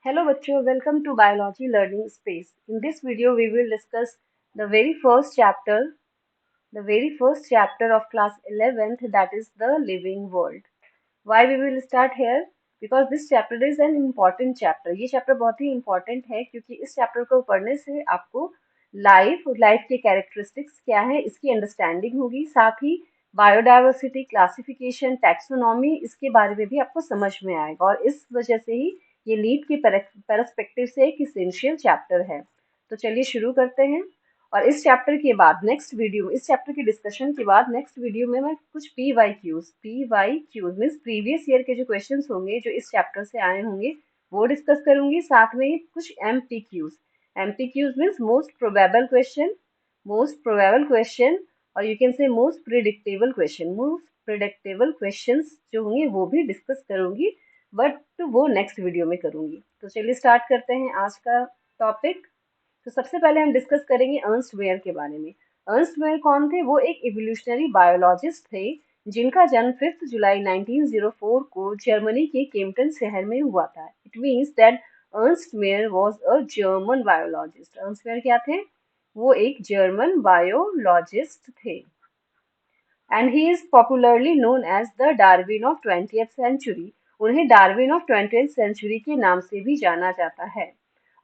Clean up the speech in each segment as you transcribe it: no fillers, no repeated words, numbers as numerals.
Hello बच्चों, welcome to Biology Learning Space. In this video, we will discuss the very first chapter, the very first chapter of class 11th, that is the living world. Why we will start here? Because this chapter is an important chapter. ये chapter बहुत ही important है क्योंकि इस chapter को पढ़ने से आपको life के characteristics क्या है इसकी understanding होगी, साथ ही बायोडाइवर्सिटी, क्लासिफिकेशन, टैक्सोनॉमी इसके बारे में भी आपको समझ में आएगा और इस वजह से ही ये नीट के परस्पेक्टिव से एक इसेंशियल चैप्टर है। तो चलिए शुरू करते हैं। और इस चैप्टर के बाद नेक्स्ट वीडियो में, इस चैप्टर की डिस्कशन के बाद नेक्स्ट वीडियो में मैं कुछ P Y Qs means previous year के जो क्वेश्चंस होंगे जो इस चैप्टर से आए होंगे वो डिस्कस करूंगी, साथ में कुछ M P Qs means most probable question और you can say most predictable questions जो होंगे वो भी डिस्कस करूंगी, बट वो नेक्स्ट वीडियो में करूंगी। तो चलिए स्टार्ट करते हैं आज का टॉपिक। तो सबसे पहले हम डिस्कस करेंगे अर्नस्ट वेयर के बारे में। अर्नस्ट वेयर कौन थे? वो एक इवोल्यूशनरी बायोलॉजिस्ट थे जिनका जन्म 5 जुलाई 1904 को जर्मनी के केम्पटन शहर में हुआ था। It means that Ernst Mayr was a German biologist. Ernst Mayr क्या थे? वो एक जर्मन बायोलॉजिस्ट थे and he is popularly known as the Darwin of 20th century. उन्हें डार्विन ऑफ 20th सेंचुरी के नाम से भी जाना जाता है।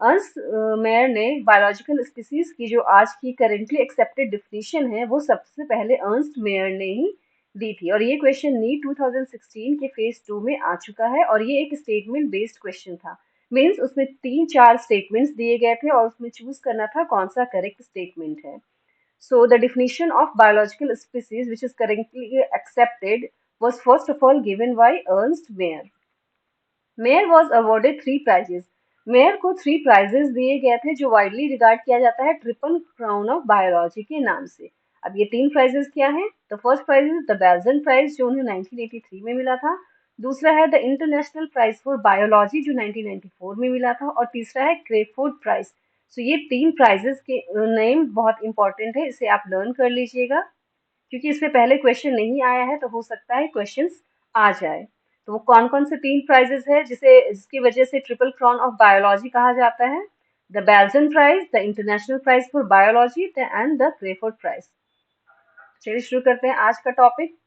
अर्न्स्ट मेयर ने बायोलॉजिकल स्पीसीज की जो आज की करेंटली एक्सेप्टेड डिफिनीशन है वो सबसे पहले अर्न्स्ट मेयर ने ही दी थी और ये क्वेश्चन नीट 2016 के फेज 2 में आ चुका है और ये एक स्टेटमेंट बेस्ड क्वेश्चन था। मीन्स उसमें 3-4 स्टेटमेंट्स दिए गए थे और उसमें चूज करना था कौन सा करेक्ट स्टेटमेंट है। So the definition of biological species which is currently accepted was first of all given by Ernst Mayr. Mayr was awarded 3 prizes. Mayor को 3 prizes दिए गए थे जो वाइडली रिगार्ड किया जाता है ट्रिपल क्राउन ऑफ बायोलॉजी के नाम से। अब ये 3 prizes क्या हैं? The first prize is the Balzan prize जो उन्हें 1983 में मिला था। दूसरा है the international prize for biology जो 1994 में मिला था और तीसरा है क्रेफोर्ड प्राइज। सो ये 3 prizes के नेम बहुत इंपॉर्टेंट है, इसे आप लर्न कर लीजिएगा क्योंकि इससे पहले क्वेश्चन नहीं आया है तो हो सकता है क्वेश्चंस आ जाए। तो वो कौन कौन से 3 prizes है जिसकी वजह से ट्रिपल क्राउन ऑफ बायोलॉजी कहा जाता है? The Balzan prize, the international prize for biology and the Crafoord prize. चलिए शुरू करते हैं आज का टॉपिक।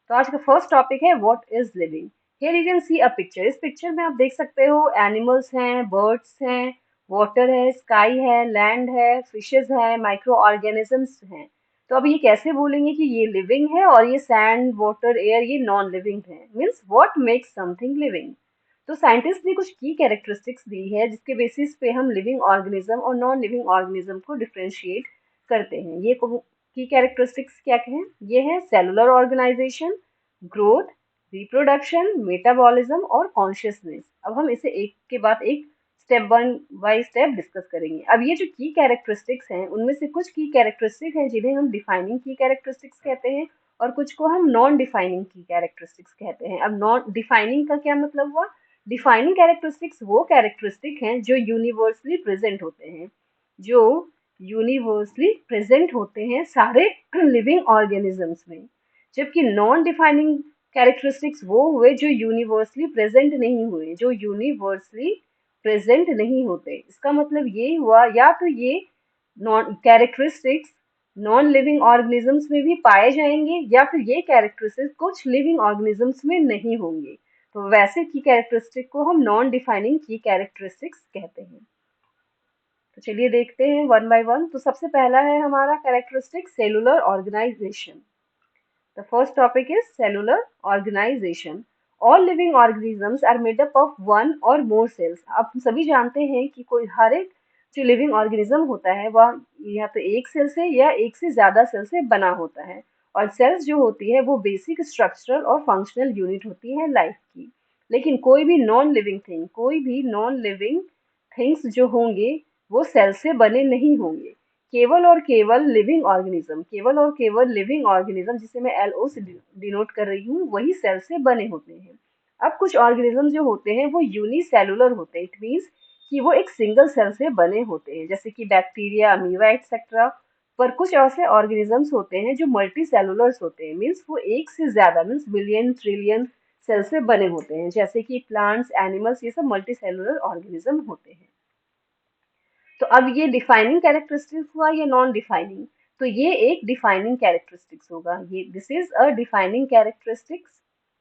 तो आज का फर्स्ट टॉपिक है what is living. Here you can C a picture. इस पिक्चर में आप देख सकते हो एनिमल्स हैं, बर्ड्स हैं, वाटर है, स्काई है, लैंड है, फिशेस है, माइक्रो ऑर्गेनिजम्स हैं। तो अब ये कैसे बोलेंगे कि ये लिविंग है और ये सैंड, वाटर, एयर ये नॉन लिविंग है? Means what makes something living. तो साइंटिस्ट ने कुछ की कैरेक्टरिस्टिक्स दी है जिसके बेसिस पे हम लिविंग ऑर्गेनिज्म और नॉन लिविंग ऑर्गेनिज्म को डिफ्रेंशिएट करते हैं। ये की कैरेक्टरिस्टिक्स क्या हैं? ये है cellular organisation, growth, reproduction, metabolism और कॉन्शियसनेस। अब हम इसे एक के बाद एक स्टेप बाय स्टेप डिस्कस करेंगे। अब ये जो की कैरेक्टरिस्टिक्स हैं उनमें से कुछ की कैरेक्टरिस्टिक्स हैं जिन्हें हम डिफाइनिंग की कैरेक्टरिस्टिक्स कहते हैं और कुछ को हम नॉन डिफाइनिंग की कैरेक्टरिस्टिक्स कहते हैं। अब नॉन डिफाइनिंग का क्या मतलब हुआ? डिफाइनिंग कैरेक्टरिस्टिक्स वो कैरेक्टरिस्टिक हैं जो यूनिवर्सली प्रेजेंट होते हैं, जो यूनिवर्सली प्रेजेंट होते हैं सारे लिविंग ऑर्गेनिजम्स में। जबकि नॉन डिफाइनिंग कैरेक्टरिस्टिक्स वो हुए जो यूनिवर्सली प्रेजेंट नहीं हुए, जो यूनिवर्सली प्रेजेंट नहीं होते। इसका मतलब ये हुआ या तो ये non characteristics non living organisms में भी पाए जाएंगे या फिर ये कैरेक्टरिस्टिक्स कुछ लिविंग ऑर्गेनिजम्स में नहीं होंगे। तो वैसे की कैरेक्टरिस्टिक को हम नॉन डिफाइनिंग की कैरेक्टरिस्टिक्स कहते हैं। तो चलिए देखते हैं वन बाय वन। तो सबसे पहला है हमारा characteristic cellular organisation. The first topic is cellular organisation. All living organisms are made up of one or more sales. आप सभी जानते हैं कि कोई हर एक जो लिविंग ऑर्गेनिज्म होता है वह या तो एक सेल से या एक से ज्यादा सेल से बना होता है और सेल्स जो होती है वो बेसिक स्ट्रक्चरल और फंक्शनल यूनिट होती है लाइफ की। लेकिन कोई भी नॉन लिविंग थिंग्स जो होंगे वो सेल से बने नहीं होंगे। केवल और केवल लिविंग ऑर्गेनिज्म जिसे मैं LO से डिनोट कर रही हूँ वही सेल से बने होते हैं। अब कुछ ऑर्गेनिज्म जो होते हैं वो यूनिसेलुलर होते हैं। इट मीन्स कि वो एक सिंगल सेल से बने होते हैं जैसे कि बैक्टीरिया, अमीबा एक्सेट्रा। पर कुछ ऐसे ऑर्गेनिजम्स होते हैं जो मल्टी सेलुलर्स होते हैं। मीन्स वो एक से ज्यादा मीन्स बिलियन, ट्रिलियन सेल से बने होते हैं, जैसे कि प्लांट्स, एनिमल्स, ये सब मल्टी सेलुलर ऑर्गेनिज्म होते हैं। तो अब ये डिफाइनिंग कैरेक्टरिस्टिक्स हुआ या नॉन डिफाइनिंग? तो ये एक डिफाइनिंग कैरेक्टरिस्टिक्स होगा, ये this is a defining characteristics.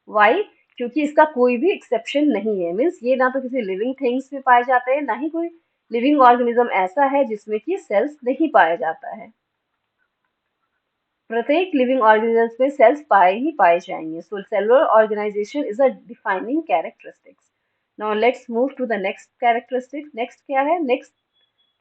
Why? क्योंकि इसका कोई भी एक्सेप्शन नहीं है, मीन्स ये ना तो किसी लिविंग थिंग्स में पाए जाते हैं, ना ही कोई लिविंग ऑर्गेनिज्म ऐसा है जिसमें कि सेल्स नहीं पाया जाता है। प्रत्येक लिविंग ऑर्गेनिजम्स में सेल्स पाए ही पाए जाएंगे। So cellular organisation is a defining characteristics. Now let's move to the next characteristics. Next क्या है? नेक्स्ट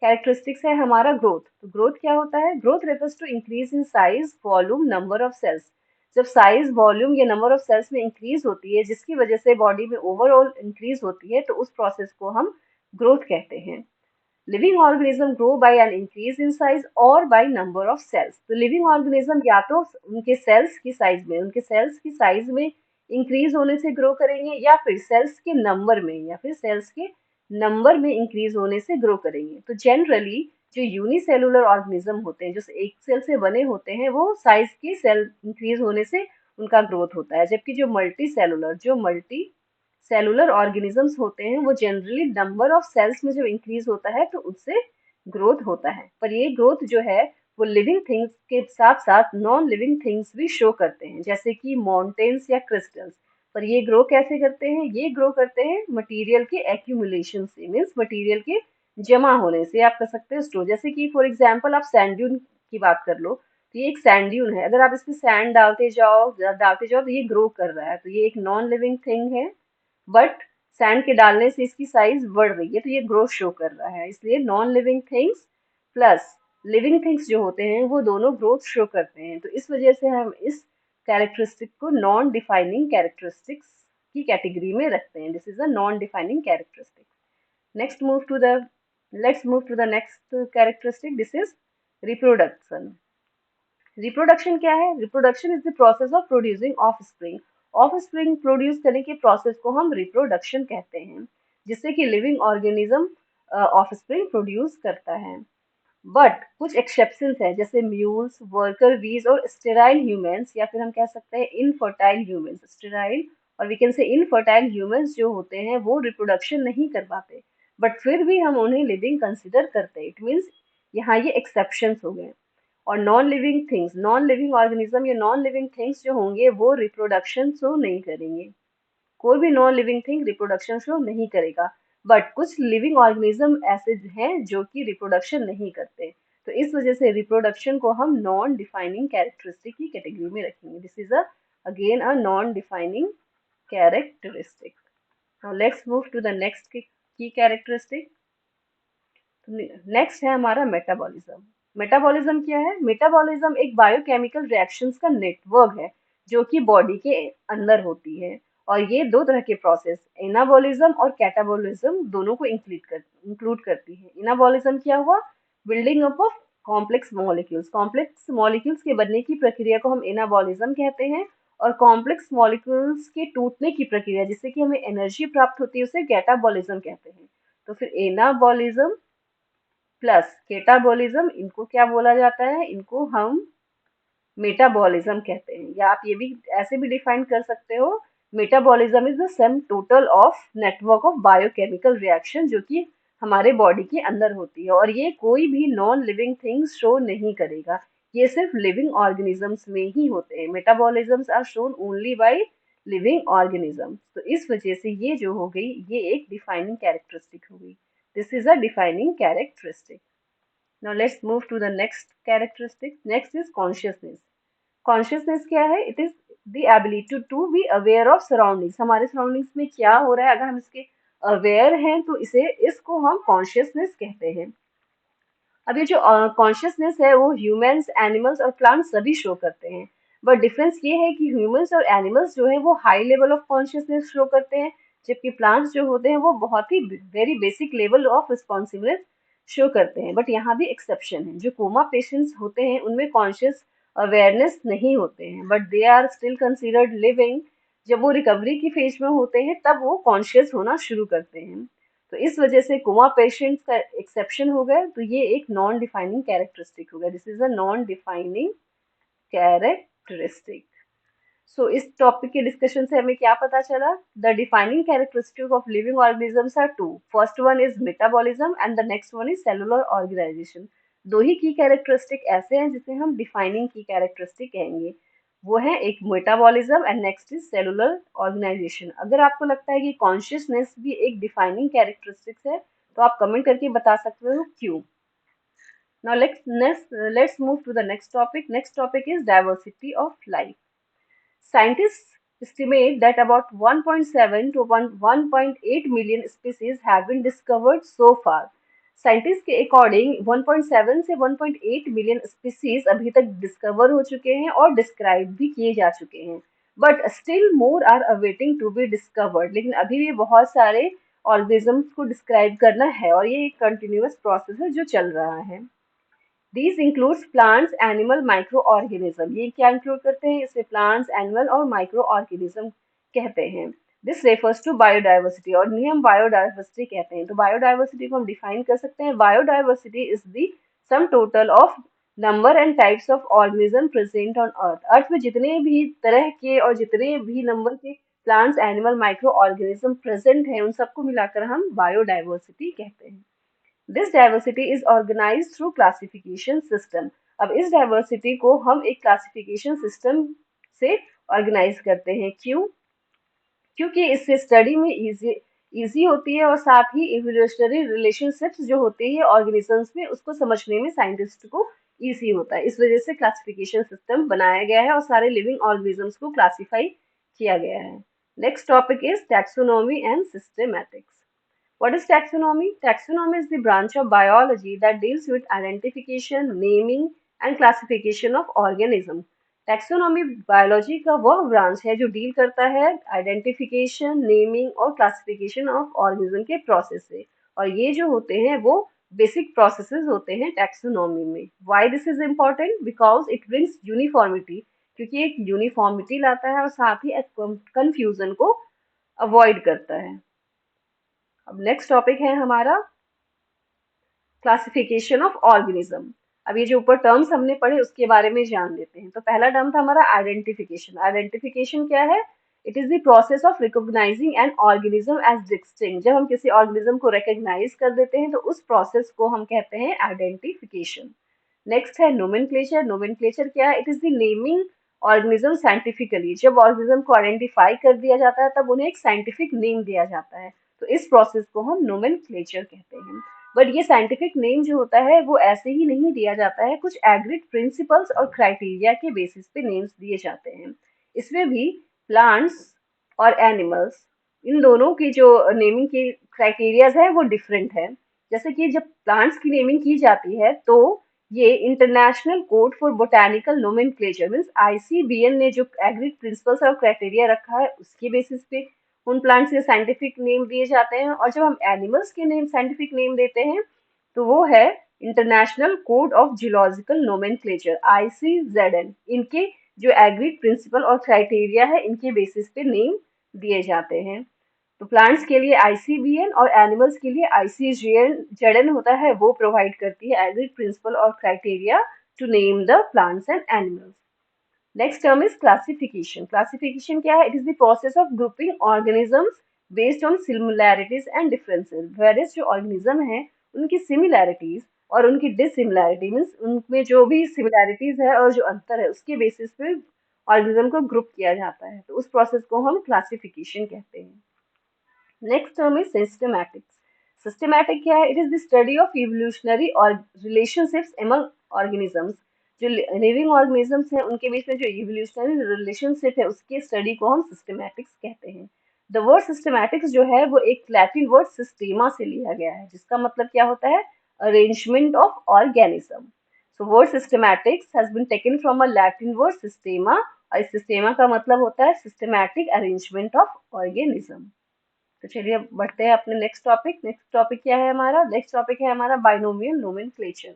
कैरेक्टरिस्टिक्स है हमारा ग्रोथ। तो ग्रोथ क्या होता है? Growth refers to increase in size, volume, number of cells. जब साइज, वॉल्यूम या नंबर ऑफ सेल्स में इंक्रीज होती है, जिसकी वजह से बॉडी में ओवरऑल इंक्रीज होती है, तो उस प्रोसेस को हम ग्रोथ कहते हैं। Living organism grow by an increase in size और बाय नंबर ऑफ सेल्स। तो लिविंग ऑर्गेनिज्म या तो उनके सेल्स की साइज में, उनके सेल्स की साइज में इंक्रीज होने से ग्रो करेंगे, या फिर सेल्स के नंबर में, या फिर सेल्स के नंबर में इंक्रीज होने से ग्रो करेंगे। तो जनरली जो यूनिसेलुलर ऑर्गेनिज्म होते हैं, जो एक सेल से बने होते हैं, वो साइज के सेल इंक्रीज होने से उनका ग्रोथ होता है, जबकि जो मल्टी सेलुलर ऑर्गेनिजम्स होते हैं वो जनरली नंबर ऑफ सेल्स में जब इंक्रीज होता है तो उससे ग्रोथ होता है। पर ये ग्रोथ जो है वो लिविंग थिंग्स के साथ साथ नॉन लिविंग थिंग्स भी शो करते हैं, जैसे कि माउंटेन्स या क्रिस्टल्स। पर ये ग्रो कैसे करते हैं? ये ग्रो करते हैं मटेरियल के एक्यूमुलेशन से, मीन्स मटेरियल के जमा होने से। आप कर सकते हैं स्टोर, जैसे कि फॉर एग्जाम्पल आप सैंड ड्यून की बात कर लो। तो ये एक सैंड ड्यून है, अगर आप इसमें सैंड डालते जाओ तो ये ग्रो कर रहा है, तो ये एक नॉन लिविंग थिंग है। बट सैंड के डालने से इसकी साइज बढ़ रही है, तो ये ग्रोथ शो कर रहा है। इसलिए non living things plus living things जो होते हैं वो दोनों ग्रोथ शो करते हैं। तो इस वजह से हम इस कैरेक्टरिस्टिक को नॉन डिफाइनिंग कैरेक्टरिस्टिक्स की कैटेगरी में रखते हैं। This is a non defining characteristic. Next move to the let's move to the next characteristic. This is reproduction. Reproduction क्या है? Reproduction is the process of producing offspring. Offspring produce करने के process को हम reproduction कहते हैं, जिससे कि लिविंग ऑर्गेनिज्म ऑफस्प्रिंग प्रोड्यूस करता है। बट कुछ एक्सेप्शंस हैं, जैसे म्यूल्स, वर्कर बीज और स्टेराइल ह्यूमंस, या फिर हम कह सकते हैं इनफर्टाइल ह्यूमंस। स्टेराइल और we can say infertile humans जो होते हैं वो रिप्रोडक्शन नहीं कर पाते, बट फिर भी हम उन्हें लिविंग कंसिडर करते हैं। इट मीन्स यहाँ ये एक्सेप्शंस हो गए। और नॉन लिविंग ऑर्गेनिज्म या नॉन लिविंग थिंग्स जो होंगे वो रिप्रोडक्शन शो नहीं करेंगे। कोई भी non living thing reproduction show नहीं करेगा, बट कुछ लिविंग ऑर्गेनिज्म ऐसे हैं जो कि रिप्रोडक्शन नहीं करते। तो इस वजह से रिप्रोडक्शन को हम नॉन डिफाइनिंग कैरेक्टरिस्टिक की कैटेगरी में रखेंगे। This is again a non defining characteristic. Now let's move to the next key characteristic. Next है हमारा मेटाबॉलिज्म। मेटाबॉलिज्म क्या है? मेटाबॉलिज्म एक बायोकेमिकल रिएक्शंस का नेटवर्क है जो कि बॉडी के अंदर होती है। और ये दो तरह के प्रोसेस, एनाबॉलिज्म और कैटाबॉलिज्म, दोनों को इंक्लूड करती है। एनाबॉलिज्म क्या हुआ? Building up of complex molecules. Complex molecules के बनने की प्रक्रिया को हम एनाबॉलिज्म कहते हैं, और कॉम्प्लेक्स मॉलिक्यूल्स के टूटने की प्रक्रिया जिससे कि हमें एनर्जी प्राप्त होती है उसे कैटाबॉलिज्म कहते हैं। तो फिर एनाबॉलिज्म प्लस केटाबॉलिज्म, इनको क्या बोला जाता है? इनको हम मेटाबॉलिज्म कहते हैं, या आप ये भी ऐसे भी डिफाइन कर सकते हो, metabolism is the sum total of network of biochemical reaction जो कि हमारे बॉडी के अंदर होती है, और ये कोई भी नॉन लिविंग थिंग्स शो नहीं करेगा। ये सिर्फ लिविंग ऑर्गेनिजम्स में ही होते हैं। Metabolisms are shown only by living organisms. तो इस वजह से ये जो हो गई, ये एक डिफाइनिंग कैरेक्टरिस्टिक हो गई। This is a defining characteristic. Now let's move to the next characteristic. Next is consciousness. Consciousness क्या है? It is the ability to be aware of surroundings. हमारे surroundings में क्या हो रहा है, अगर हम इसके aware हैं तो इसको हम consciousness कहते हैं। अब ये जो कॉन्शियसनेस है वो ह्यूमंस, एनिमल्स और प्लांट्स सभी शो करते हैं। बट डिफरेंस ये है कि ह्यूमंस और एनिमल्स जो है वो high level of consciousness show करते हैं, जबकि प्लांट्स जो होते हैं वो बहुत ही very basic level of responsiveness show करते हैं। बट यहाँ भी एक्सेप्शन है, जो कोमा पेशेंट्स होते हैं उनमें कॉन्शियस अवेयरनेस नहीं होते हैं, but they are still considered living. जब वो रिकवरी की फेज में होते हैं तब वो कॉन्शियस होना शुरू करते हैं। तो इस वजह से कोमा पेशेंट्स का एक्सेप्शन हो गया, तो ये एक नॉन डिफाइनिंग कैरेक्टरिस्टिक हो गया। This is a non defining characteristic. So इस टॉपिक के डिस्कशन से हमें क्या पता चला? The defining characteristic of living organisms are two. First one is metabolism and the next one is cellular organisation. दो ही की कैरेक्टरिस्टिक ऐसे हैं जिसे हम डिफाइनिंग की कैरेक्टरिस्टिक कहेंगे। वो है एक metabolism and next is cellular organisation. अगर आपको लगता है कि कॉन्शियसनेस भी एक डिफाइनिंग कैरेक्टरिस्टिक्स है तो आप कमेंट करके बता सकते हो क्यों। Now let's move to the next topic. Next topic is diversity of life. Scientists estimate that about 1.7 to 1.8 million species have been discovered so far. Scientist के अकॉर्डिंग 1.7 से 1.8 मिलियन स्पीसीज अभी तक डिस्कवर हो चुके हैं और डिस्क्राइब भी किए जा चुके हैं। But still more are awaiting to be discovered. लेकिन अभी भी बहुत सारे ऑर्गेनिजम्स को डिस्क्राइब करना है और ये एक कंटिन्यूअस प्रोसेस है जो चल रहा है। These includes plants, animal, microorganism। ये क्या इंक्लूड करते हैं? इसे प्लांट्स, एनिमल और माइक्रो ऑर्गेनिज्म कहते हैं। दिस रेफर्स टू बायोडाइवर्सिटी और इन्हें हम बायोडाइवर्सिटी कहते हैं। तो बायोडाइवर्सिटी को हम डिफाइन कर सकते हैं। Biodiversity is the sum total of number and types of organism present on earth. Earth में जितने भी तरह के और जितने भी नंबर के plants, animal, micro organism present हैं उन सबको मिलाकर हम बायोडाइवर्सिटी कहते हैं। This diversity is organised through classification system. अब इस डाइवर्सिटी को हम एक क्लासिफिकेशन सिस्टम से ऑर्गेनाइज करते हैं। क्यों? क्योंकि इससे स्टडी में इजी होती है और साथ ही इवोल्यूशनरी रिलेशनशिप्स जो होती है ऑर्गेनिजम्स में उसको समझने में साइंटिस्ट को इजी होता है। इस वजह से क्लासिफिकेशन सिस्टम बनाया गया है और सारे लिविंग ऑर्गेनिजम्स को क्लासिफाई किया गया है। Next topic is taxonomy and systematics. What is taxonomy? Taxonomy is the branch of biology that deals with identification, naming and classification of organism. Taxonomy biology का वह ब्रांच है जो डील करता है आइडेंटिफिकेशन, नेमिंग और क्लासिफिकेशन ऑफ ऑर्गेनिज्म के process से। और ये जो होते हैं वो बेसिक प्रोसेसेस होते हैं टैक्सोनॉमी में। Why this is important? Because it brings uniformity, क्योंकि एक यूनिफॉर्मिटी लाता है और साथ ही कंफ्यूजन को अवॉइड करता है। अब नेक्स्ट टॉपिक है हमारा क्लासिफिकेशन ऑफ ऑर्गेनिज्म। अब ये जो ऊपर टर्म्स हमने पढ़े उसके बारे में जान लेते हैं। तो पहला टर्म था हमारा आइडेंटिफिकेशन। आइडेंटिफिकेशन क्या है? It is the process of recognising an organism as distinct. जब हम किसी ऑर्गेनिज्म को रिकॉग्नाइज कर देते हैं तो उस प्रोसेस को हम कहते हैं आइडेंटिफिकेशन। नेक्स्ट है नोमेनक्लेचर। नोमेनक्लेचर क्या है? It is the naming organism scientifically. जब ऑर्गेनिज्म को आइडेंटिफाई कर दिया जाता है तब उन्हें एक साइंटिफिक नेम दिया जाता है। तो इस प्रोसेस को हम नोमेनक्लेचर कहते हैं। बट ये साइंटिफिक नेम जो होता है वो ऐसे ही नहीं दिया जाता है, कुछ एग्रीड प्रिंसिपल्स और क्राइटेरिया के बेसिस पे नेम्स दिए जाते हैं। इसमें भी प्लांट्स और एनिमल्स, इन दोनों की जो नेमिंग की क्राइटेरियाज है वो डिफरेंट है। जैसे कि जब प्लांट्स की नेमिंग की जाती है तो ये international code for botanical nomenclature means ICBN ने जो एग्रीड प्रिंसिपल्स और क्राइटेरिया रखा है उसके बेसिस पे उन प्लांट्स के साइंटिफिक नेम दिए जाते हैं। और जब हम एनिमल्स के नेम साइंटिफिक नेम देते हैं तो वो है international code of geological nomenclature ICZN। इनके जो एग्रीड प्रिंसिपल और क्राइटेरिया है इनके बेसिस पे नेम दिए जाते हैं। तो प्लांट्स के लिए ICBN और एनिमल्स के लिए ICZN होता है, वो प्रोवाइड करती है एग्रीड प्रिंसिपल और criteria to name the plants and animals. Next term is classification. Classification क्या है? It is the process of grouping organisms based on similarities and differences. Whereas जो organism है उनकी similarities और उनकी dissimilarities मीन्स उनमें जो भी similarities है और जो अंतर है उसके basis पे organism को group किया जाता है। तो उस process को हम classification कहते हैं। Next term is systematics. Systematic क्या है? It is the study of evolutionary or relationships among organisms. जो लिविंग ऑर्गेनिजम्स हैं उनके बीच में जो इवोल्यूशनरी रिलेशनशिप है उसके स्टडी को हम सिस्टमैटिक्स कहते हैं। द वर्ड सिस्टमैटिक्स जो है वो एक लैटिन वर्ड सिस्टेमा से लिया गया है जिसका मतलब क्या होता है? Arrangement of organism. So word systematics has been taken from a Latin word systema और इस सिस्टेमा का मतलब होता है सिस्टमैटिक अरेंजमेंट ऑफ ऑर्गेनिज्म। तो चलिए अब बढ़ते हैं अपने नेक्स्ट टॉपिक। नेक्स्ट टॉपिक क्या है हमारा? नेक्स्ट टॉपिक है हमारा binomial nomenclature.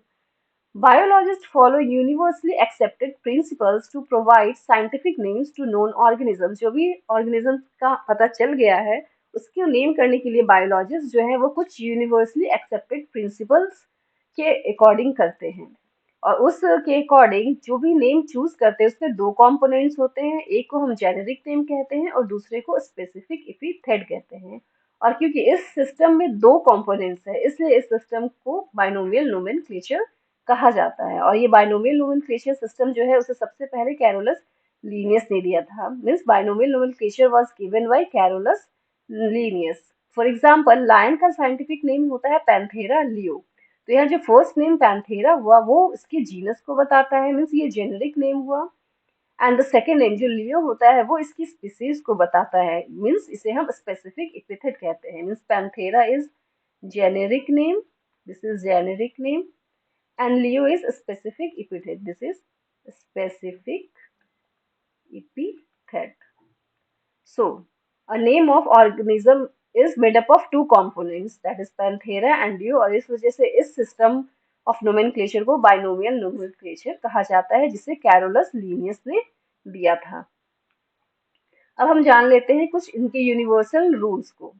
Biologists follow universally accepted principles to provide scientific names to known organisms। जो भी organisms का पता चल गया है उसको नेम करने के लिए बायोलॉजिस्ट जो है वो कुछ यूनिवर्सली एक्सेप्टेड प्रिंसिपल्स के अकॉर्डिंग करते हैं। और उसके अकॉर्डिंग जो भी नेम चूज करते हैं उसमें दो कंपोनेंट्स होते हैं, एक को हम जेनेरिक नेम कहते हैं और दूसरे को स्पेसिफिक एपिथेट कहते हैं। और क्योंकि इस सिस्टम में दो कंपोनेंट्स है, इसलिए इस सिस्टम को बाइनोमियल नोमेनक्लेचर कहा जाता है। और ये बाइनोमियल नोमेनक्लेचर सिस्टम जो है उसे सबसे पहले कैरोलस लीनियस ने दिया था। Means binomial nomenclature was given by Carolus Linnaeus. For example lion का साइंटिफिक नेम होता है पैंथेरा लियो। तो यहाँ जो फर्स्ट नेम पैंथेरा हुआ वो इसके जीनस को बताता है, मीन्स ये जेनेरिक नेम हुआ। एंड द सेकेंड नेम जो लियो होता है वो इसकी स्पीसीज को बताता है, मीन्स इसे हम स्पेसिफिक एपिथेट कहते हैं। Means Panthera is generic name, this is generic name, and Leo is specific epithet, this is specific epithet. So, a name of organism is made up of two components, that is Panthera and Leo, और इस वजह से इस system of nomenclature को binomial nomenclature कहा जाता है, जिसे कैरोलस लीनियस ने दिया था। अब हम जान लेते हैं कुछ इनके यूनिवर्सल रूल्स को।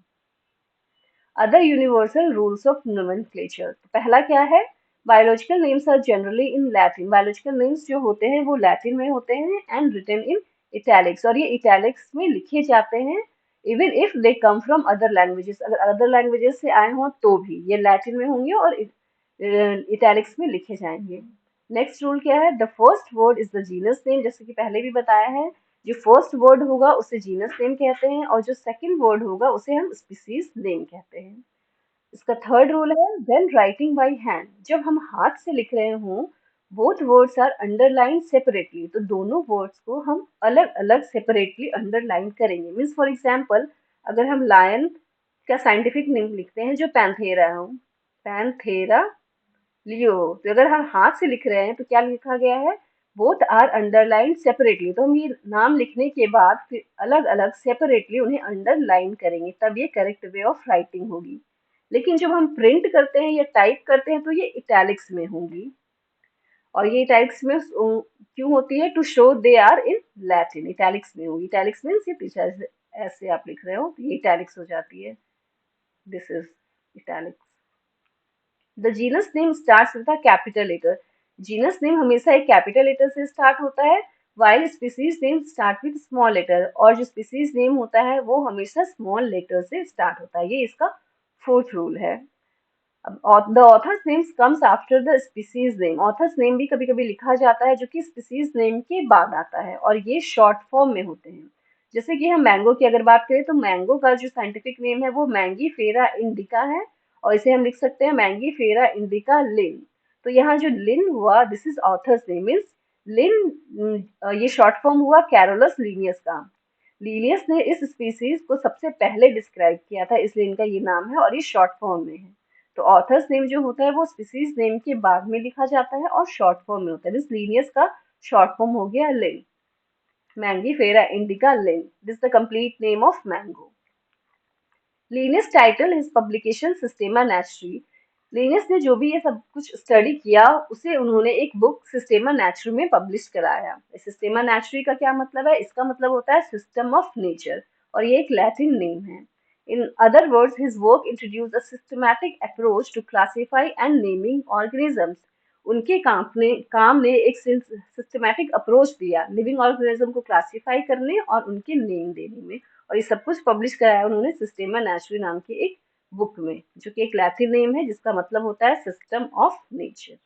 Other universal rules of nomenclature, तो पहला क्या है, biological names are generally in Latin. Biological names जो होते हैं वो लैटिन में होते हैं एंड रिटन इन इटैलिक्स, और ये इटैलिक्स में लिखे जाते हैं even if they come from other languages. अगर अदर लैंग्वेजेस से आए हों तो भी ये लैटिन में होंगे और इटैलिक्स में लिखे जाएंगे। नेक्स्ट रूल क्या है, the first word is the genus name, जैसे कि पहले भी बताया है, जो फर्स्ट वर्ड होगा उसे जीनस नेम कहते हैं और जो सेकंड वर्ड होगा उसे हम स्पीसीज नेम कहते हैं। इसका थर्ड रूल है, व्हेन राइटिंग बाय हैंड, जब हम हाथ से लिख रहे हों, both words are underline separately, तो दोनों वर्ड्स को हम अलग अलग सेपरेटली अंडरलाइन करेंगे। मीन्स फॉर एग्जाम्पल अगर हम लायन का साइंटिफिक नेम लिखते हैं जो पैंथेरा हो, पैंथेरा लियो, तो अगर हम हाथ से लिख रहे हैं तो क्या लिखा गया है, बोथ आर अंडरलाइन सेपरेटली, तो हम ये नाम लिखने के बाद फिर अलग अलग सेपरेटली उन्हें अंडरलाइन करेंगे, तब ये करेक्ट वे ऑफ राइटिंग होगी। लेकिन जब हम प्रिंट करते हैं या टाइप करते हैं तो ये इटैलिक्स में होंगी, और ये इटैलिक्स में क्यों होती है, to show they are in Latin, italics में होगी। इटैलिक्स मीन्स ये पीछे ऐसे आप लिख रहे हो तो ये इटैलिक्स हो जाती है, this is italics. The genus name starts with a capital letter, genus name हमेशा एक कैपिटल लेटर से स्टार्ट होता है, while species name start with small letter, और जो स्पीसीज नेम होता है वो हमेशा स्मॉल लेटर से स्टार्ट होता है। ये इसका फोर्थ रूल है। अब the author's names comes after the species name, author's name भी कभी कभी लिखा जाता है जो कि स्पीसीज नेम के बाद आता है और ये शॉर्ट फॉर्म में होते हैं। जैसे कि हम मैंगो की अगर बात करें तो मैंगो का जो साइंटिफिक नेम है वो मैंगी फेरा इंडिका है, और इसे हम लिख सकते हैं मैंगी फेरा इंडिका लिन। तो यहाँ जो लिन हुआ this is author's name, means Linn ये शॉर्ट फॉर्म हुआ कैरोलस लीनियस का। लीनियस ने इस स्पीसीज को सबसे पहले डिस्क्राइब किया था, इसलिए इनका ये नाम है और ये शॉर्ट फॉर्म में है। तो ऑथर्स नेम जो होता है वो स्पीसीज नेम के बाद में लिखा जाता है और शॉर्ट फॉर्म में होता है। दिस लीनियस का शॉर्ट फॉर्म हो गया Linn, Mangifera indica Linn, this the complete name of mango. Linnaeus title his publication Systema Naturae, Linnaeus ने जो भी ये सब कुछ स्टडी किया उसे उन्होंने एक बुक सिस्टेमा नेचुरी में पब्लिश कराया। सिस्टेमा नेचुरी का क्या मतलब है, इसका मतलब होता है सिस्टम ऑफ नेचर, और ये एक लैटिन नेम है। In other words, his work introduced a systematic approach to classify and naming organisms. उनके काम ने एक सिस्टमैटिक अप्रोच दिया लिविंग ऑर्गेनिज्म को क्लासिफाई करने और उनके नेम देने में, और ये सब कुछ पब्लिश कराया उन्होंने सिस्टेमा नेचुरी नाम की एक बुक में, जो कि एक लैटिन नेम है जिसका मतलब होता है system of nature.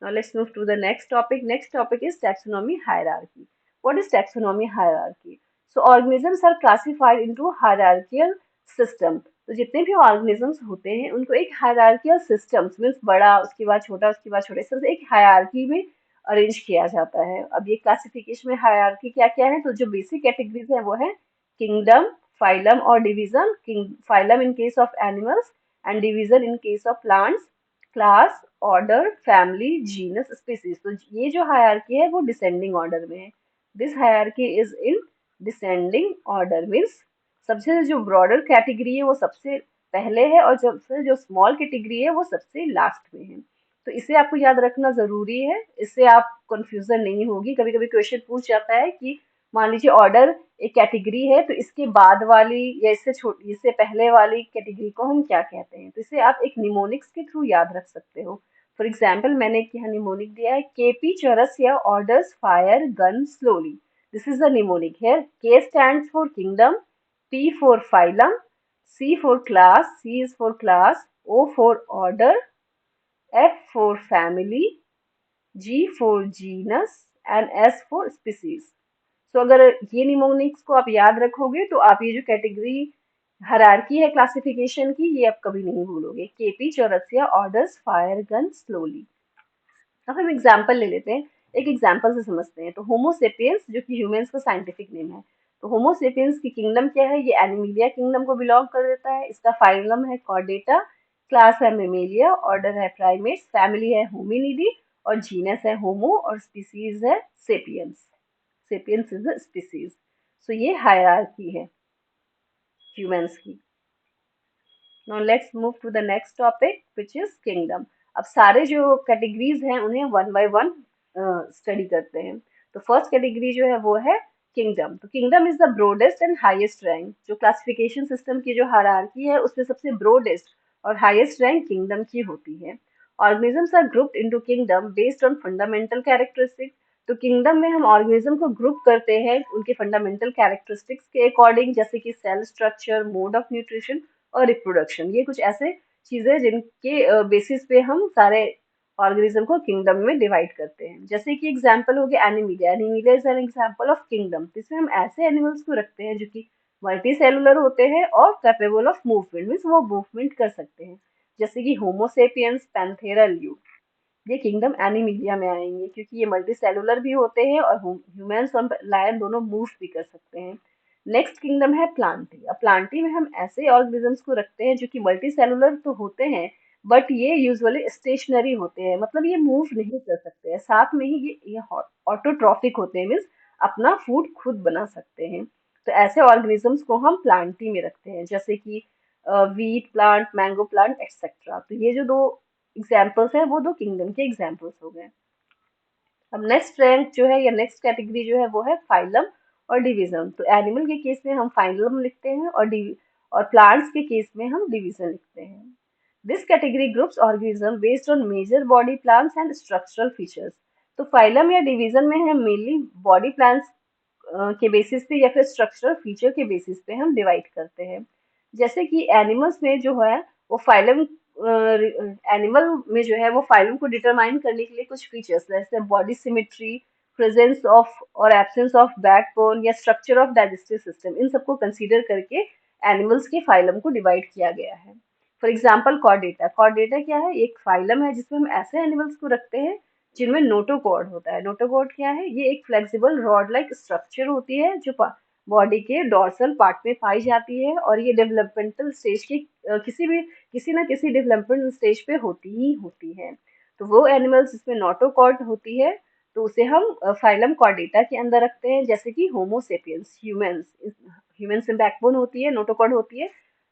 Now let's move to the next topic. Next topic is taxonomy hierarchy. What is taxonomy hierarchy? So organisms are classified into hierarchical system. तो जितने भी organisms होते हैं उनको एक hierarchical systems मीन्स बड़ा उसके बाद छोटा उसके बाद छोटा, इस तरह से एक hierarchy में अरेंज किया जाता है। अब ये क्लासिफिकेशन में हायरार्की क्या क्या है, तो जो बेसिक कैटेगरीज है वो है किंगडम, फाइलम और division. Phylum in case of animals and division in case of plants, class, order, family, genus, species. तो ये जो हायरार्की है वो डिसेंडिंग ऑर्डर में है। This hierarchy is in descending order, means सबसे जो ब्रॉडर कैटेगरी है वो सबसे पहले है और सबसे जो स्मॉल कैटेगरी है वो सबसे लास्ट में है। तो इसे आपको याद रखना जरूरी है, इससे आप कंफ्यूजन नहीं होगी। कभी कभी क्वेश्चन पूछ जाता है कि मान लीजिए ऑर्डर एक कैटेगरी है तो इसके बाद वाली या इससे पहले वाली कैटेगरी को हम क्या कहते हैं, तो इसे आप एक निमोनिक्स के थ्रू याद रख सकते हो। फॉर एग्जाम्पल मैंने एक यहाँ निमोनिक दिया है, KP Chaurasia orders fire gun slowly. This is the mnemonic here. K stands for kingdom, P for phylum, C for class, C is for class, O for order, F for family, G for genus and S for species. तो अगर ये mnemonics को आप याद रखोगे तो आप ये जो कैटेगरी हायरार्की है क्लासिफिकेशन की, ये आप कभी नहीं भूलोगे। KP Chaurasia orders fire gun slowly. अब हम एग्जाम्पल ले लेते हैं, एक एग्जाम्पल से समझते हैं। तो होमोसेपियंस जो कि ह्यूमंस का साइंटिफिक नेम है, तो होमोसेपियंस की किंगडम क्या है, ये एनिमिलिया किंगडम को बिलोंग कर देता है। इसका फाइलम है कॉर्डेटा, क्लास है मेमेलिया, ऑर्डर है प्राइमेट्स, फैमिली है होमिनिडी और जीनस है होमो और स्पीसीज है sapiens. Sapiens is a species. So ये हायरार्की है ह्यूमंस की। Now let's move to the next topic which is kingdom. अब सारे जो कैटेगरीज हैं उन्हें वन बाय वन स्टडी करते हैं। तो फर्स्ट कैटेगरी जो है वो है किंगडम। तो kingdom is the broadest and highest rank. जो क्लासिफिकेशन सिस्टम की जो हायरार्की है उसमें सबसे ब्रॉडेस्ट और हाईएस्ट रैंक किंगडम की होती है। Organisms are grouped into kingdom based on fundamental characteristics. तो किंगडम में हम ऑर्गेनिज्म को ग्रुप करते हैं उनके फंडामेंटल कैरेक्टरिस्टिक्स के अकॉर्डिंग, जैसे कि cell structure, mode of nutrition और रिप्रोडक्शन। ये कुछ ऐसे चीजें जिनके बेसिस पे हम सारे ऑर्गेनिज्म को किंगडम में डिवाइड करते हैं। जैसे कि एग्जांपल हो गया Animalia. Animalia is an example of kingdom. इसमें हम ऐसे एनिमल्स को रखते हैं जो कि मल्टी सेलुलर होते हैं और कैपेबल ऑफ मूवमेंट, मीन्स वो मूवमेंट कर सकते हैं। जैसे कि होमोसेपियंस, पैंथेरा, ल्यू, ये किंगडम एनिमिलिया में आएंगे क्योंकि ये मल्टी सेलुलर भी होते हैं और ह्यूमंस और लायन दोनों मूव भी कर सकते हैं। नेक्स्ट किंगडम है प्लांटी। अब प्लांटी में हम ऐसे ऑर्गेनिजम्स को रखते हैं जो कि मल्टी सेलुलर तो होते हैं बट ये यूजुअली स्टेशनरी होते हैं, मतलब ये मूव नहीं कर सकते हैं। साथ में ही ये ऑटोट्रॉफिक होते हैं, मीन्स अपना फूड खुद बना सकते हैं। तो ऐसे ऑर्गेनिजम्स को हम प्लांटी में रखते हैं, जैसे कि wheat plant, mango plant etcetera. तो ये जो दो एग्जाम्पल्स हैं वो दो किंगडम के एग्जाम्पल्स हो गए। अब नेक्स्ट रैंक जो है या नेक्स्ट कैटेगरी जो है वो है फाइलम और डिवीजन। तो एनिमल के केस में हम फाइलम लिखते हैं और प्लांट्स के केस में हम डिवीजन लिखते हैं। This category groups organism based on major body plans and structural features. तो फाइलम या डिवीजन में हम मेनली बॉडी प्लान्स के बेसिस पे या फिर स्ट्रक्चरल फीचर के बेसिस पे हम डिवाइड करते हैं। जैसे कि एनिमल्स में जो है वो फाइलम, एनिमल में जो है वो फाइलम को डिटरमाइन करने के लिए कुछ फीचर्स जैसे बॉडी सिमेट्री, प्रेजेंस ऑफ और एब्सेंस ऑफ बैकबोन या स्ट्रक्चर ऑफ डाइजेस्टिव सिस्टम, इन सबको कंसीडर करके एनिमल्स के फाइलम को डिवाइड किया गया है। For example Chordata. कॉर्डेटा क्या है, एक फाइलम है जिसमें हम ऐसे एनिमल्स को रखते हैं जिनमें नोटोकॉर्ड होता है। नोटोकॉर्ड क्या है, ये एक फ्लेक्सिबल रॉड लाइक स्ट्रक्चर होती है जो बॉडी के डॉर्सल पार्ट में पाई जाती है और ये डेवलपमेंटल स्टेज की किसी ना किसी डेवलपमेंट स्टेज पे होती ही होती है। तो वो एनिमल्स जिसमें नोटोकॉर्ड होती है तो उसे हम फाइलम कॉर्डेटा के अंदर रखते हैं, जैसे कि होमोसेपियंस। ह्यूमंस में बैकबोन होती है, नोटोकॉर्ड होती है,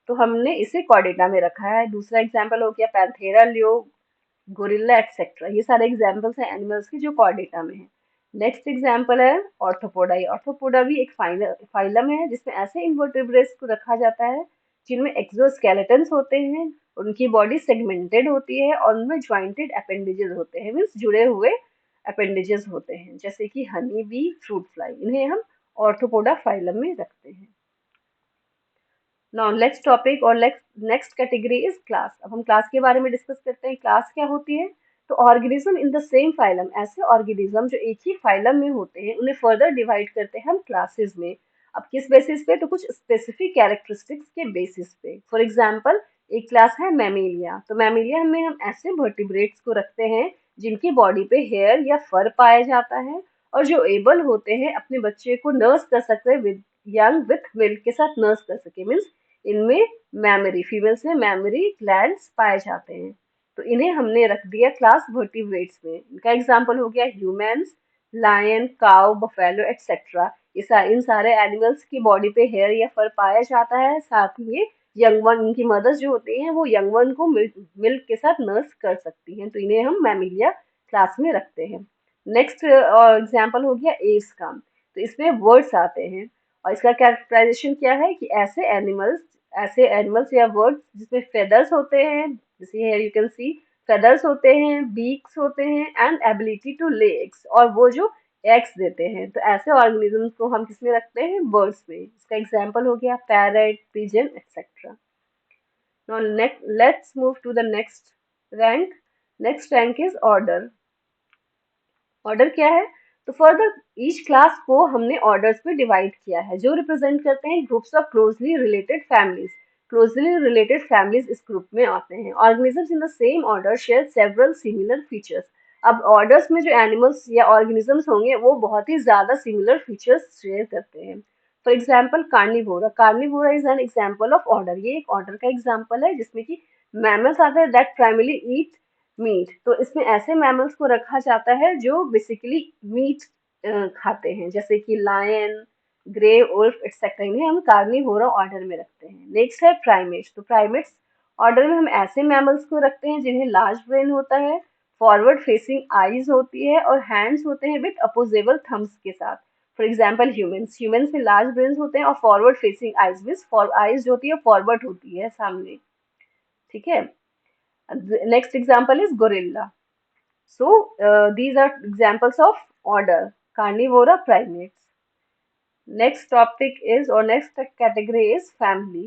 तो हमने इसे कॉर्डेटा में रखा है। दूसरा एग्जाम्पल हो गया पैंथेरा, लियो, गोरिल्ला एक्सेट्रा। ये सारे एग्जाम्पल्स हैं एनिमल्स के जो कॉर्डेटा में है। नेक्स्ट एग्जाम्पल है ऑर्थोपोडा। ऑर्थोपोडा भी एक फाइलम है जिसमें ऐसे इन्वर्टेब्रेट्स को रखा जाता है जिनमें एक्सोस्केलेटन्स होते हैं, उनकी बॉडी सेगमेंटेड होती है और उनमें ज्वाइंटेड अपेंडेजेस होते हैं, मीन्स जुड़े हुए अपेंडेजेस होते हैं, जैसे कि हनी बी, फ्रूट फ्लाई। इन्हें हम ऑर्थोपोडा फाइलम में रखते हैं। नाउ नेक्स्ट टॉपिक और नेक्स्ट कैटेगरी इज क्लास। अब हम क्लास के बारे में डिस्कस करते हैं। क्लास क्या होती है, तो organism in the same phylum. ऐसे ऑर्गेनिज्म जो एक ही फाइलम में होते हैं उन्हें फर्दर डिवाइड करते हैं हम क्लासेस में। अब किस बेसिस पे, तो कुछ स्पेसिफिक कैरेक्टरिस्टिक्स के बेसिस पे। फॉर एग्जांपल एक क्लास है मैमेलिया। तो मैमेलिया में हम ऐसे वर्टिब्रेट्स को रखते हैं जिनकी बॉडी पे हेयर या फर पाया जाता है और जो एबल होते हैं अपने बच्चे को नर्स कर सकते हैं विद यंग विथ मिल्क के साथ नर्स कर सके, मीन्स इनमें मैमरी, फीमेल्स में मैमरी ग्लैंड्स पाए जाते हैं। तो इन्हें हमने रख दिया क्लास वर्टिब्रेट्स में। इनका एग्जांपल हो गया humans, lion, cow, buffalo etcetera. इन सारे एनिमल्स की बॉडी पे हेयर या फर पाया जाता है, साथ ही ये यंग वन, इनकी मदर्स जो होती हैं वो यंग वन को मिल्क के साथ नर्स कर सकती हैं, तो इन्हें हम मैमिलिया क्लास में रखते हैं। नेक्स्ट एग्जांपल हो गया एव्स का। तो इसमें वर्ड्स आते हैं और इसका कैरेक्टराइजेशन क्या है कि ऐसे एनिमल्स या वर्ड्स जिसमें फेदर्स होते हैं, जैसे here you can see feathers होते हैं, बीक्स होते हैं and ability to lay eggs, और वो जो एग्स देते हैं। तो ऐसे ऑर्गेनिजम्स को हम किसमें रखते हैं? बर्ड्स में। इसका एग्जांपल हो गया parrot, pigeon etcetera. Now let's move to the next rank. Next rank is order. Order क्या है? तो फर्दर ईच क्लास को हमने ऑर्डर्स में डिवाइड किया है जो रिप्रेजेंट करते हैं groups of closely related families. Closely related families इस ग्रुप में आते हैं। Organisms in the same order share several similar features. अब ऑर्डर्स में जो एनिमल्स या ऑर्गेनिजम्स होंगे वो बहुत ही ज्यादा सिमिलर फीचर्स शेयर करते हैं। For example Carnivora. Carnivora is an example of order. ये एक ऑर्डर का एग्जाम्पल है जिसमें कि मैमल्स आते हैं दैट प्राइमरली ईट मीट। तो इसमें ऐसे मैमल्स को रखा जाता है जो बेसिकली मीट खाते हैं, जैसे कि लायन, ग्रे वुल्फ एक्सेट्रा। इन्हें हम कार्निवोरा ऑर्डर में रखते हैं। नेक्स्ट है प्राइमेट्स। तो प्राइमेट्स ऑर्डर में हम ऐसे मैमल्स को रखते हैं जिन्हें लार्ज ब्रेन होता है, फॉरवर्ड फेसिंग आईज होती है और हैंड्स होते हैं विद अपोजेबल थम्स के साथ। For example humans. ह्यूमंस में लार्ज ब्रेन होते हैं और forward facing eyes means eyes जो होती है फॉरवर्ड होती है सामने। ठीक है। Next example is gorilla. So these are examples of order, carnivora primates. Next topic is or next category is family.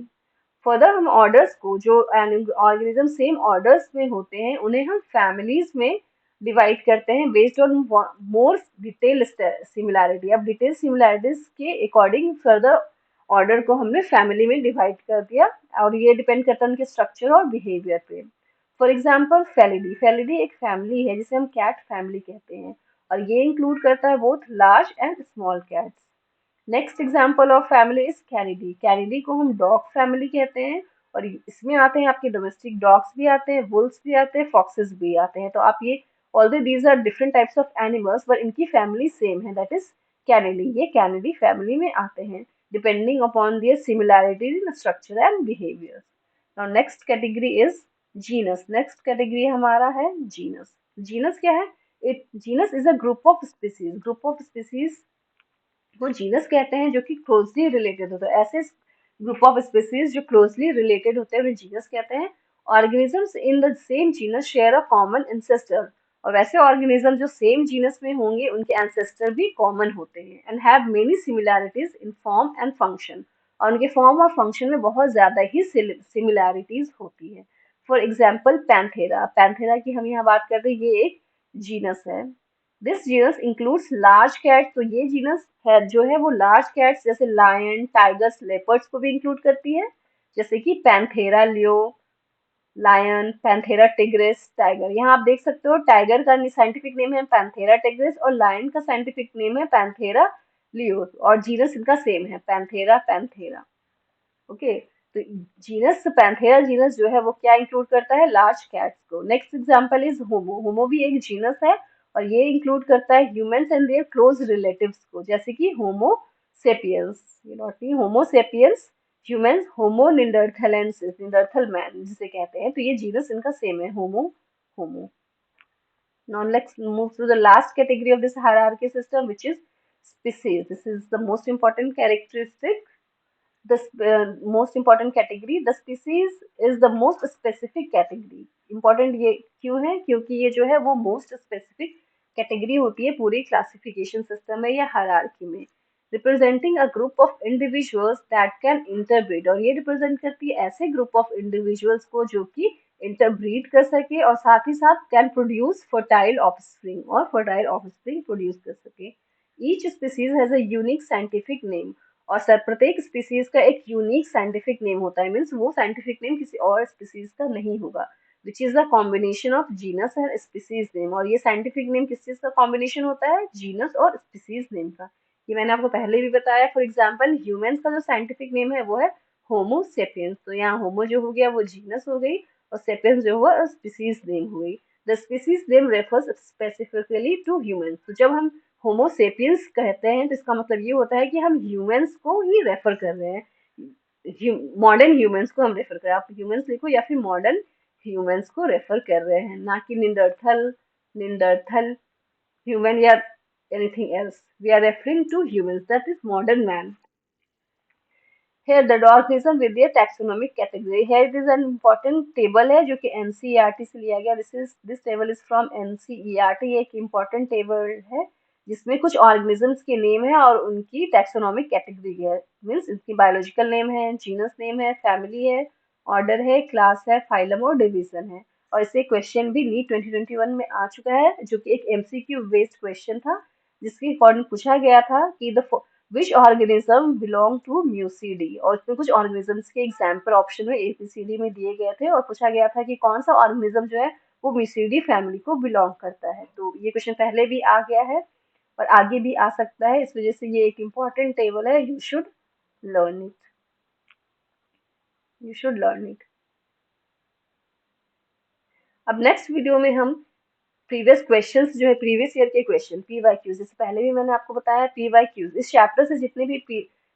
Further हम ऑर्डर्स को जो ऑर्गेनिज्म सेम ऑर्डर्स में होते हैं उन्हें हम फैमिलीज में डिवाइड करते हैं based on more detail similarity. अब डिटेल सिमिलैरिटीज के अकॉर्डिंग फर्दर ऑर्डर को हमने फैमिली में डिवाइड कर दिया और ये डिपेंड करता है उनके स्ट्रक्चर और बिहेवियर पे। For example Felidae. फेलिडी एक फैमिली है जिसे हम कैट फैमिली कहते हैं और ये इंक्लूड करता है both large and small cats. Next example of family is Canidae. Canidae को हम डॉग फैमिली कहते हैं और इसमें आते हैं आपके डोमेस्टिक डॉग्स भी आते हैं, वुल्फ्स भी आते हैं, फॉक्सेस भी आते हैं। तो आप ये although these are different types of animals but इनकी फैमिली सेम है, दैट इज कैनिडी। ये कैनिडी फैमिली में आते हैं depending upon their similarities in structure and behaviour. Now next category is genus. Next category हमारा है जीनस। जीनस क्या है? It genus is a group of species. Group of species वो genus कहते हैं जो कि क्लोजली रिलेटेड होते हैं। ऐसे ग्रुप ऑफ स्पीसीज जो क्लोजली रिलेटेड होते हैं उन्हें जीनस कहते हैं। Organisms in the same genus share a common ancestor. और वैसे ऑर्गेनिज्म जो सेम जीनस में होंगे उनके एंसेस्टर भी कॉमन होते हैं and have many similarities in form and function. और उनके फॉर्म और फंक्शन में बहुत ज्यादा ही सिमिलैरिटीज होती है। For example Panthera. पैंथेरा की हम यहाँ बात कर रहे हैं, ये एक जीनस है। This genus includes large cats. तो ये जीनस है जो है वो लार्ज कैट्स जैसे लायन, टाइगर्स, लेपर्ड्स को भी इंक्लूड करती है, जैसे कि Panthera leo, lion, Panthera tigris, tiger. यहाँ आप देख सकते हो टाइगर का साइंटिफिक नेम है पैंथेरा टिग्रिस और लायन का साइंटिफिक नेम है पैंथेरा लियो और जीनस इनका सेम है पैंथेरा पैंथेरा। ओके। तो जीनस पैंथेरा जीनस जो है वो क्या इंक्लूड करता है? लार्ज कैट्स को। Next example is Homo. Homo भी एक जीनस है और ये इंक्लूड करता है humans and their close relatives को, जैसे कि होमो सेपियंस। ये not me Homo sapiens humans, Homo neanderthalensis, Neanderthal man जिसे कहते हैं। तो ये जीनस इनका सेम है, होमो होमो। Now let's move to the last category of this hierarchy system, which is species. This is the most important characteristic, the most important category. The species is the most specific category. Important ये क्यों है? क्योंकि ये जो है वो most specific category होती है पूरी classification system में या hierarchy में, representing a group of individuals that can interbreed। और ये represent करती है ऐसे group of individuals को जो कि interbreed कर सके और साथ ही साथ can produce fertile offspring और fertile offspring produce कर सके। Each species has a unique scientific name। और सर प्रत्येक स्पीसीज का एक यूनिक साइंटिफिक नेम होता है, मीन्स वो साइंटिफिक नेम किसी और स्पीसीज का नहीं होगा, which is the combination of genus and species name. और ये साइंटिफिक नेम किस चीज का कॉम्बिनेशन होता है? जीनस और स्पीसीज नेम का। ये मैंने आपको पहले भी बताया। फॉर एग्जाम्पल ह्यूमंस का जो साइंटिफिक नेम है वो है होमो सेपियंस। तो यहाँ होमो जो हो गया वो जीनस हो गई और सेपियंस जो हुआ स्पीसीज नेम हो गई। The species name refers specifically to humans. तो जब हम होमो सेपियंस कहते हैं तो इसका मतलब ये होता है कि हम ह्यूमंस को ही रेफर कर रहे हैं, मॉडर्न ह्यूमंस को हम रेफर कर रहे हैं। आप ह्यूमंस लिखो या फिर मॉडर्न ह्यूमंस को रेफर कर रहे हैं, ना कि निंडरथल निंडरथल ह्यूमन या anything else. We are referring to humans, that is modern man. Here the organism with their taxonomic category. Here it is an important table है जो कि NCERT से लिया गया. This table is from NCERT. ये एक important table है जिसमें कुछ organisms के name है और उनकी taxonomic category है. Means इनकी biological name है, genus name है, family है, order है, class है, phylum और division है. और इससे क्वेश्चन भी नीट 2021 में आ चुका है जो कि एक MCQ बेस्ड क्वेश्चन था जिसके अकॉर्डिंग पूछा गया था कि the which organism belong to Muscidae, और उसमें कुछ ऑर्गेनिजम्स के एग्जाम्पल ऑप्शन में ABCD में दिए गए थे और पूछा गया था कि कौन सा ऑर्गेनिज्म जो है वो म्यूसीडी फैमिली को बिलोंग करता है. तो ये क्वेश्चन पहले भी आ गया है और आगे भी आ सकता है, इस वजह से ये एक इम्पॉर्टेंट टेबल है. Learn it you should learn it. अब नेक्स्ट वीडियो में हम प्रीवियस क्वेश्चंस जो है प्रीवियस ईयर के क्वेश्चन PYQs, जैसे पहले भी मैंने आपको बताया PYQs, इस चैप्टर से जितने भी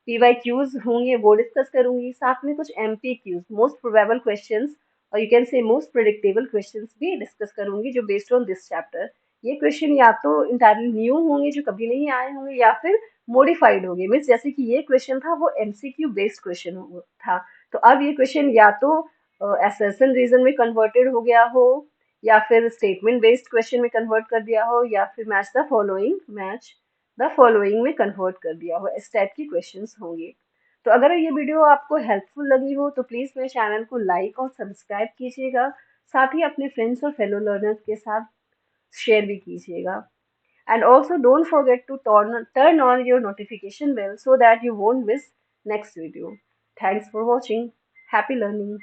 PYQs होंगे वो डिस्कस करूंगी. साथ में कुछ MPQs, मोस्ट प्रोबेबल क्वेश्चंस, और you can say most predictable questions भी डिस्कस करूंगी जो बेस्ड ऑन दिस चैप्टर. ये क्वेश्चन या तो इंटायरली न्यू होंगे जो कभी नहीं आए होंगे या फिर मॉडिफाइड होंगे. मीन्स जैसे कि ये क्वेश्चन था वो MCQ बेस्ड क्वेश्चन था, तो अब ये क्वेश्चन या तो असर्शन रीजन में कन्वर्टेड हो गया हो या फिर स्टेटमेंट बेस्ड क्वेश्चन में कन्वर्ट कर दिया हो या फिर मैच द फॉलोइंग में कन्वर्ट कर दिया हो. इस टाइप की क्वेश्चंस होंगे. तो अगर ये वीडियो आपको हेल्पफुल लगी हो तो प्लीज़ मेरे चैनल को लाइक और सब्सक्राइब कीजिएगा. साथ ही अपने फ्रेंड्स और फेलो लर्नर्स के साथ शेयर भी कीजिएगा. And also don't forget to turn on your notification bell so that you won't miss next video. Thanks for watching. Happy learning.